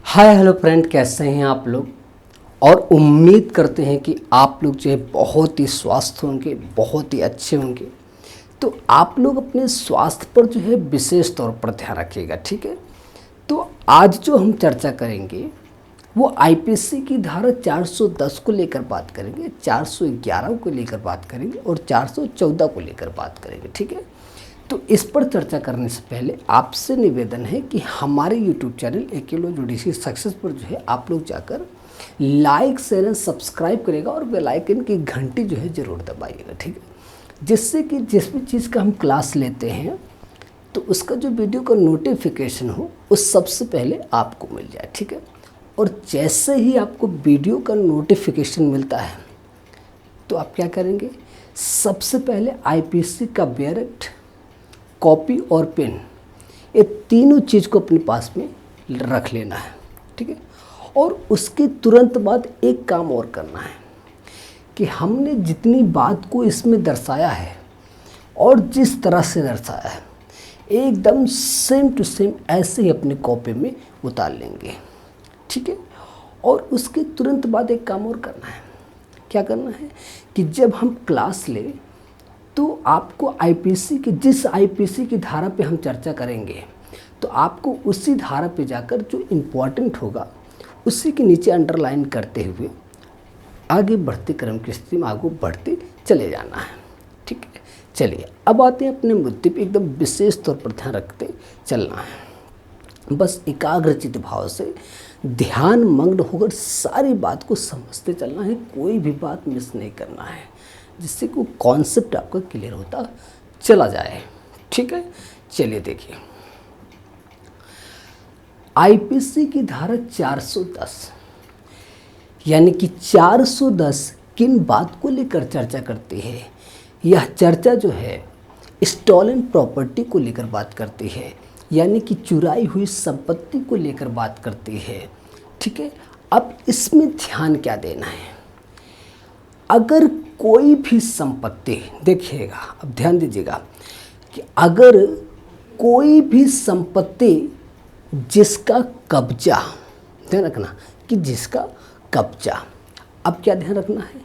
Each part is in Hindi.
हाय हेलो फ्रेंड, कैसे हैं आप लोग। और उम्मीद करते हैं कि आप लोग जो है बहुत ही स्वस्थ होंगे, बहुत ही अच्छे होंगे। तो आप लोग अपने स्वास्थ्य पर जो है विशेष तौर पर ध्यान रखिएगा, ठीक है। तो आज जो हम चर्चा करेंगे वो आईपीसी की धारा 410 को लेकर बात करेंगे, 411 को लेकर बात करेंगे और 414 को लेकर बात करेंगे, ठीक है। तो इस पर चर्चा करने से पहले आपसे निवेदन है कि हमारे YouTube चैनल एकेलो जुडिशरी सक्सेस पर जो है आप लोग जाकर लाइक शेयर एंड सब्सक्राइब करेगा और बेल आइकन की घंटी जो है ज़रूर दबाइएगा, ठीक है। जिससे कि जिस भी चीज़ का हम क्लास लेते हैं तो उसका जो वीडियो का नोटिफिकेशन हो उस सबसे पहले आपको मिल जाए, ठीक है। और जैसे ही आपको वीडियो का नोटिफिकेशन मिलता है तो आप क्या करेंगे, सबसे पहले आईपीसी का बेयर एक्ट, कॉपी और पेन, ये तीनों चीज़ को अपने पास में रख लेना है, ठीक है। और उसके तुरंत बाद एक काम और करना है कि हमने जितनी बात को इसमें दर्शाया है और जिस तरह से दर्शाया है एकदम सेम टू सेम ऐसे ही अपनी कॉपी में उतार लेंगे, ठीक है। और उसके तुरंत बाद एक काम और करना है। क्या करना है कि जब हम क्लास लें तो आपको आईपीसी की जिस आईपीसी की धारा पे हम चर्चा करेंगे तो आपको उसी धारा पे जाकर जो इम्पोर्टेंट होगा उसी के नीचे अंडरलाइन करते हुए आगे बढ़ते क्रम की स्थिति में आगे बढ़ते चले जाना है, ठीक है। चलिए अब आते हैं अपने मुद्दे पे, एकदम विशेष तौर पर ध्यान रखते चलना है। बस एकाग्रचित भाव से ध्यान मग्न होकर सारी बात को समझते चलना है, कोई भी बात मिस नहीं करना है, जिससे कि कॉन्सेप्ट आपका क्लियर होता चला जाए, ठीक है। चलिए देखिए, आईपीसी की धारा 410 यानी कि 410 किन बात को लेकर चर्चा करती है। यह चर्चा जो है स्टॉलन प्रॉपर्टी को लेकर बात करती है, यानी कि चुराई हुई संपत्ति को लेकर बात करती है, ठीक है। अब इसमें ध्यान क्या देना है, अगर कोई भी संपत्ति, देखिएगा अब ध्यान दीजिएगा कि अगर कोई भी संपत्ति जिसका कब्जा, ध्यान रखना कि जिसका कब्जा, अब क्या ध्यान रखना है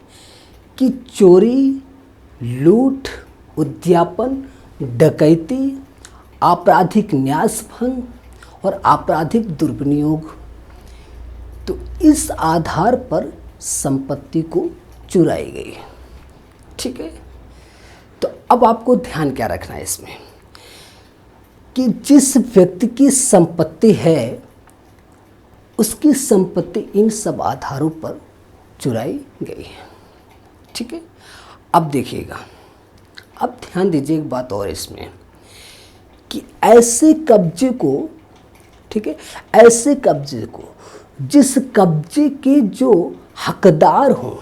कि चोरी, लूट, उद्यापन, डकैती, आपराधिक न्यासभंग और आपराधिक दुर्विनियोग, तो इस आधार पर संपत्ति को चुराई गई, ठीक है। तो अब आपको ध्यान क्या रखना है इसमें कि जिस व्यक्ति की संपत्ति है उसकी संपत्ति इन सब आधारों पर चुराई गई है, ठीक है। अब देखिएगा, अब ध्यान दीजिए एक बात और इसमें कि ऐसे कब्जे को, ठीक है, ऐसे कब्जे को जिस कब्जे के जो हकदार हों,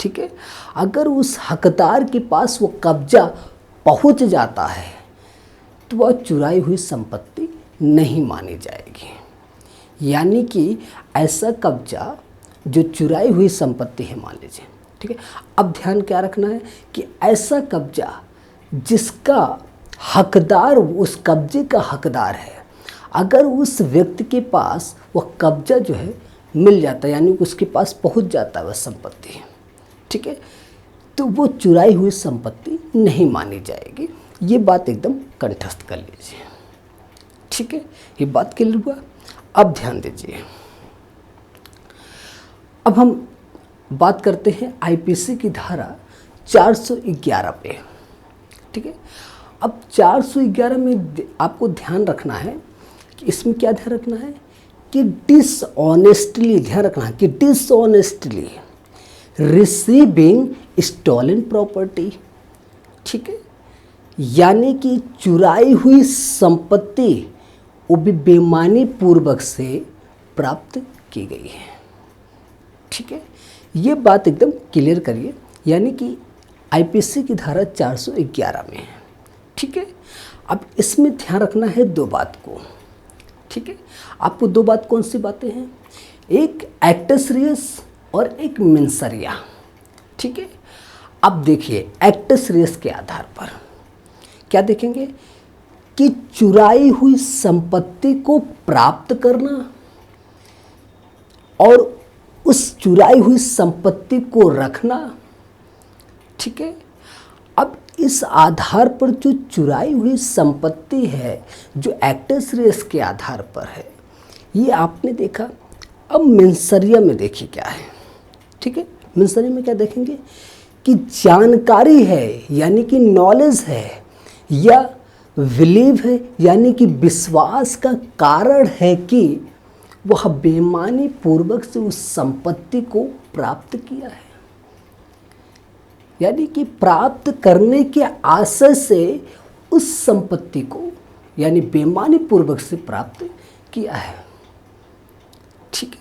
ठीक है, अगर उस हकदार के पास वो कब्जा पहुंच जाता है तो वह चुराई हुई संपत्ति नहीं मानी जाएगी। यानी कि ऐसा कब्जा जो चुराई हुई संपत्ति है मान लीजिए, ठीक है। अब ध्यान क्या रखना है कि ऐसा कब्जा जिसका हकदार, उस कब्जे का हकदार है, अगर उस व्यक्ति के पास वह कब्जा जो है मिल जाता है, यानी उसके पास पहुंच जाता है वह संपत्ति, ठीक है, तो वो चुराई हुई संपत्ति नहीं मानी जाएगी। ये बात एकदम कंठस्थ कर लीजिए, ठीक है। ये बात क्लियर हुआ। अब ध्यान दीजिए, अब हम बात करते हैं आईपीसी की धारा 411 पे, ठीक है। अब 411 में आपको ध्यान रखना है कि इसमें क्या ध्यान रखना है कि डिसऑनेस्टली, ध्यान रखना है कि डिसऑनेस्टली रिसीविंग स्टॉलन प्रॉपर्टी, ठीक है, यानी कि चुराई हुई संपत्ति वो भी बेईमानी पूर्वक से प्राप्त की गई है, ठीक है। ये बात एकदम क्लियर करिए, यानी कि आईपीसी की धारा 411 में है, ठीक है। अब इसमें ध्यान रखना है दो बात को, ठीक है। आपको दो बात कौन सी बातें हैं, एक एक्टस रियस और एक मेंसरिया, ठीक है। अब देखिए एक्टस रियस के आधार पर क्या देखेंगे कि चुराई हुई संपत्ति को प्राप्त करना और उस चुराई हुई संपत्ति को रखना। ठीक है, अब इस आधार पर जो चुराई हुई संपत्ति है, जो एक्टस रेस के आधार पर है, ये आपने देखा। अब मेंसरिया में देखिए क्या है। ठीक है, मेंसरिया में क्या देखेंगे कि जानकारी है यानी कि नॉलेज है, या बिलीव है यानी कि विश्वास का कारण है कि वह बेईमानी पूर्वक से उस संपत्ति को प्राप्त किया है, यानी कि प्राप्त करने के आशय से उस संपत्ति को यानी बेईमानी पूर्वक से प्राप्त किया है। ठीक है,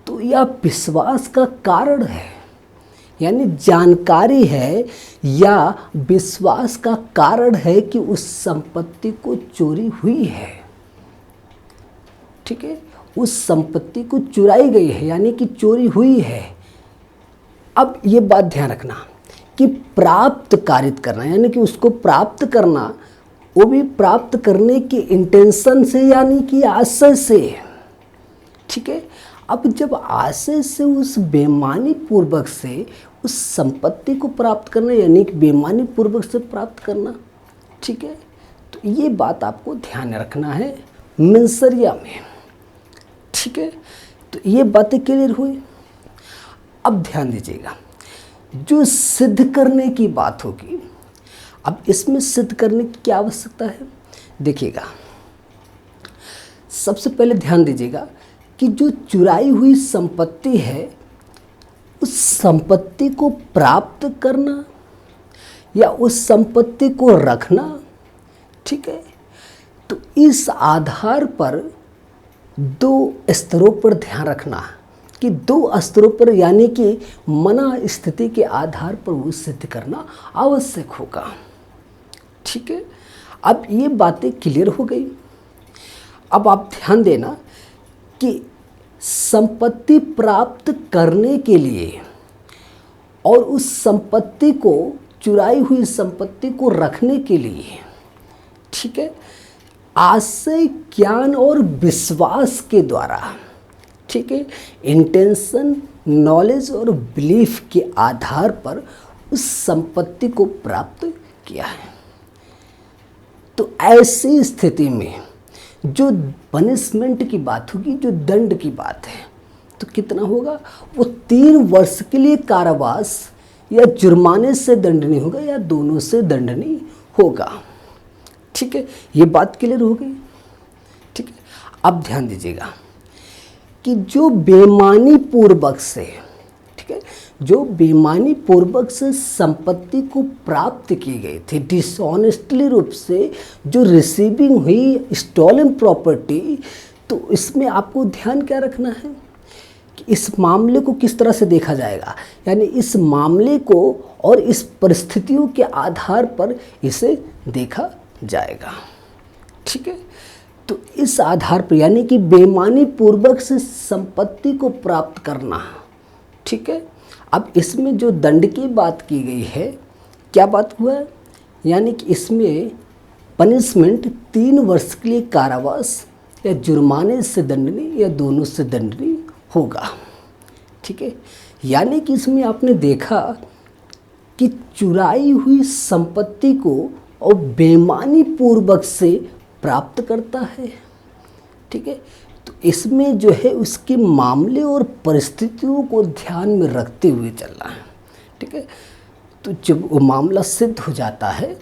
तो यह विश्वास का कारण है, यानी जानकारी है या विश्वास का कारण है कि उस संपत्ति को चोरी हुई है। ठीक है, उस संपत्ति को चुराई गई है यानी कि चोरी हुई है। अब ये बात ध्यान रखना कि प्राप्त कारित करना यानी कि उसको प्राप्त करना, वो भी प्राप्त करने के इंटेंशन से यानी कि आशय से। ठीक है, अब जब आशय से उस बेईमानी पूर्वक से उस संपत्ति को प्राप्त करना यानी कि बेईमानी पूर्वक से प्राप्त करना। ठीक है, तो ये बात आपको ध्यान रखना है मेंसरिया में। ठीक है, तो ये बातें क्लियर हुई। अब ध्यान दीजिएगा, जो सिद्ध करने की बात होगी, अब इसमें सिद्ध करने की क्या आवश्यकता है, देखिएगा। सबसे पहले ध्यान दीजिएगा कि जो चुराई हुई संपत्ति है, उस संपत्ति को प्राप्त करना या उस संपत्ति को रखना। ठीक है, तो इस आधार पर दो स्तरों पर ध्यान रखना कि दो स्तरों पर यानी कि मना स्थिति के आधार पर वो सिद्ध करना आवश्यक होगा। ठीक है, अब ये बातें क्लियर हो गई। अब आप ध्यान देना कि संपत्ति प्राप्त करने के लिए और उस संपत्ति को, चुराई हुई संपत्ति को रखने के लिए, ठीक है, आशय, ज्ञान और विश्वास के द्वारा, ठीक है, इंटेंशन, नॉलेज और बिलीफ के आधार पर उस संपत्ति को प्राप्त किया है। तो ऐसी स्थिति में जो पनिशमेंट की बात होगी, जो दंड की बात है, तो कितना होगा, वो 3 वर्ष के लिए कारावास या जुर्माने से दंडनीय होगा या दोनों से दंडनीय होगा। ठीक है, ये बात क्लियर हो गई। ठीक है, अब ध्यान दीजिएगा कि जो बेईमानी पूर्वक से, ठीक है, जो बेईमानी पूर्वक से संपत्ति को प्राप्त की गई थी, डिसऑनेस्टली रूप से जो रिसीविंग हुई स्टॉलन प्रॉपर्टी, तो इसमें आपको ध्यान क्या रखना है कि इस मामले को किस तरह से देखा जाएगा, यानी इस मामले को और इस परिस्थितियों के आधार पर इसे देखा जाएगा। ठीक है, तो इस आधार पर यानी कि बेईमानी पूर्वक से संपत्ति को प्राप्त करना। ठीक है, अब इसमें जो दंड की बात की गई है, क्या बात हुआ है, यानी कि इसमें पनिशमेंट 3 वर्ष के लिए कारावास या जुर्माने से दंडनीय या दोनों से दंडनीय होगा। ठीक है, यानी कि इसमें आपने देखा कि चुराई हुई संपत्ति को और बेईमानी पूर्वक से प्राप्त करता है। ठीक है, तो इसमें जो है उसके मामले और परिस्थितियों को ध्यान में रखते हुए चलना है। ठीक है, तो जब वो मामला सिद्ध हो जाता है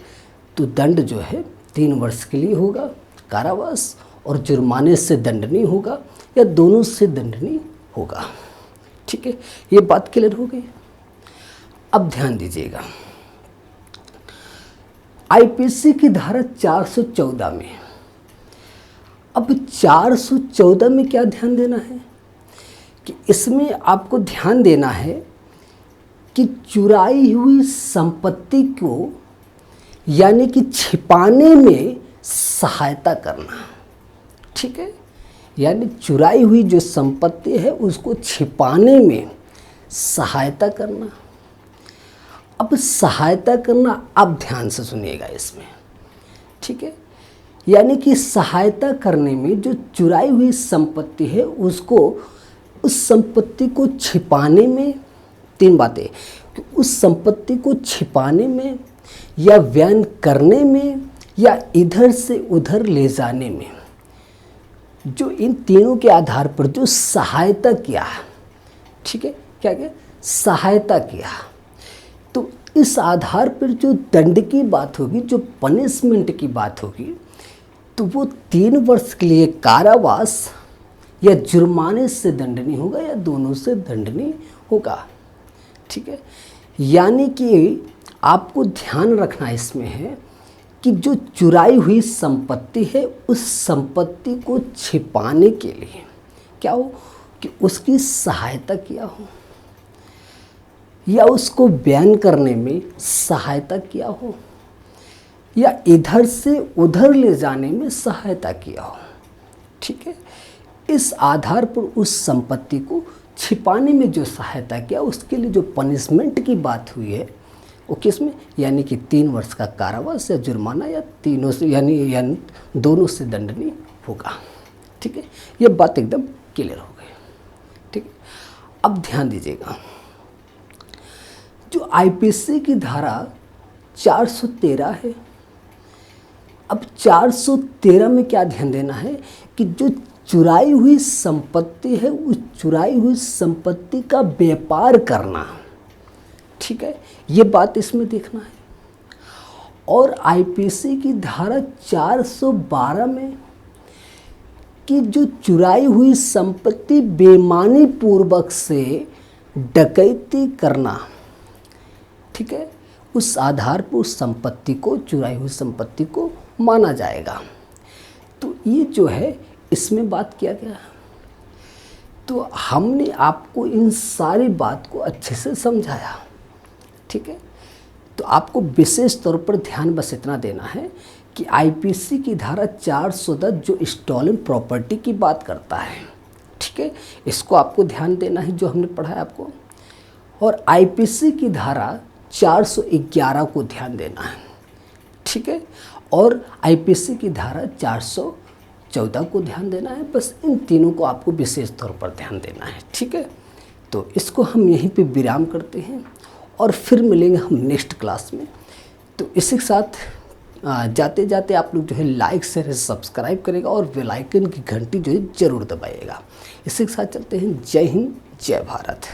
तो दंड जो है 3 वर्ष के लिए होगा कारावास और जुर्माने से दंडनीय होगा या दोनों से दंडनीय होगा। ठीक है, ये बात क्लियर हो गई। अब ध्यान दीजिएगा, आईपीसी की धारा 414 में, अब 414 में क्या ध्यान देना है कि इसमें आपको ध्यान देना है कि चुराई हुई संपत्ति को यानी कि छिपाने में सहायता करना। ठीक है, यानी चुराई हुई जो संपत्ति है उसको छिपाने में सहायता करना। अब सहायता करना, आप ध्यान से सुनिएगा इसमें। ठीक है, यानी कि सहायता करने में जो चुराई हुई संपत्ति है उसको उस संपत्ति को छिपाने में, तीन बातें, कि उस संपत्ति को छिपाने में या बयान करने में या इधर से उधर ले जाने में, जो इन तीनों के आधार पर जो सहायता किया, ठीक है, क्या क्या सहायता किया, तो इस आधार पर जो दंड की बात होगी, जो पनिशमेंट की बात होगी, तो वो 3 वर्ष के लिए कारावास या जुर्माने से दंडनीय होगा या दोनों से दंडनीय होगा। ठीक है, यानी कि आपको ध्यान रखना इसमें है कि जो चुराई हुई संपत्ति है, उस संपत्ति को छिपाने के लिए क्या हो कि उसकी सहायता किया हो या उसको बयान करने में सहायता किया हो या इधर से उधर ले जाने में सहायता किया हो। ठीक है, इस आधार पर उस संपत्ति को छिपाने में जो सहायता किया, उसके लिए जो पनिशमेंट की बात हुई है वो किसमें, यानी कि 3 वर्ष का कारावास या जुर्माना या तीनों से यानी दोनों से दंडनीय होगा। ठीक है, ये बात एकदम क्लियर हो गई। ठीक है, अब ध्यान दीजिएगा, जो आईपीसी की धारा 413 है, अब 413 में क्या ध्यान देना है कि जो चुराई हुई संपत्ति है, उस चुराई हुई संपत्ति का व्यापार करना, ठीक है, ये बात इसमें देखना है। और आईपीसी की धारा 412 में कि जो चुराई हुई संपत्ति बेईमानी पूर्वक से डकैती करना, ठीक है, उस आधार पर उस संपत्ति को, चुराई हुई संपत्ति को माना जाएगा। तो ये जो है इसमें बात किया गया है। तो हमने आपको इन सारी बात को अच्छे से समझाया। ठीक है, तो आपको विशेष तौर पर ध्यान बस इतना देना है कि आईपीसी की धारा 410 जो स्टॉलन प्रॉपर्टी की बात करता है, ठीक है, इसको आपको ध्यान देना है जो हमने पढ़ा है आपको। और आईपीसी की धारा 411 को ध्यान देना है। ठीक है, और आईपीसी की धारा 414 को ध्यान देना है। बस इन तीनों को आपको विशेष तौर पर ध्यान देना है। ठीक है, तो इसको हम यहीं पे विराम करते हैं और फिर मिलेंगे हम नेक्स्ट क्लास में। तो इसी के साथ जाते जाते आप लोग जो है लाइक शेयर सब्सक्राइब करेगा और बेल आइकन की घंटी जो है ज़रूर दबाइएगा। इसी के साथ चलते हैं। जय हिंद, जय भारत।